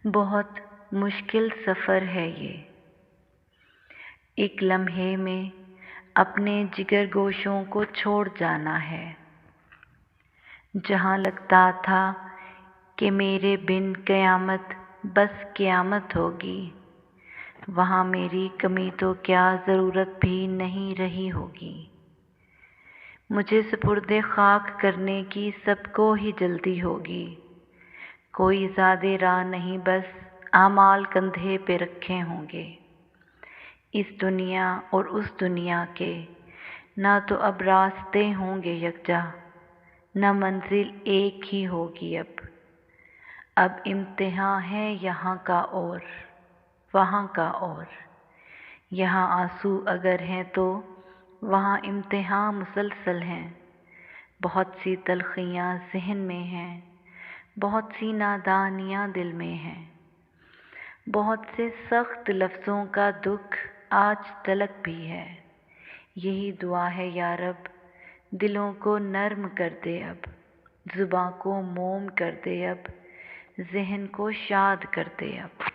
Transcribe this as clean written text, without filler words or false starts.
بہت مشکل سفر ہے یہ، ایک لمحے میں اپنے جگر گوشوں کو چھوڑ جانا ہے۔ جہاں لگتا تھا کہ میرے بن قیامت بس قیامت ہوگی، وہاں میری کمی تو کیا ضرورت بھی نہیں رہی ہوگی۔ مجھے سپرد خاک کرنے کی سب کو ہی جلدی ہوگی، کوئی زیادہ راہ نہیں، بس اعمال کندھے پہ رکھے ہوں گے۔ اس دنیا اور اس دنیا کے نہ تو اب راستے ہوں گے یکجا، نہ منزل ایک ہی ہوگی اب امتحان ہے یہاں کا اور وہاں کا اور، یہاں آنسو اگر ہیں تو وہاں امتحان مسلسل ہیں۔ بہت سی تلخیاں ذہن میں ہیں، بہت سی نادانیاں دل میں ہیں، بہت سے سخت لفظوں کا دکھ آج تلک بھی ہے۔ یہی دعا ہے یا رب، دلوں کو نرم کر دے اب، زباں کو موم کر دے اب، ذہن کو شاد کر دے اب۔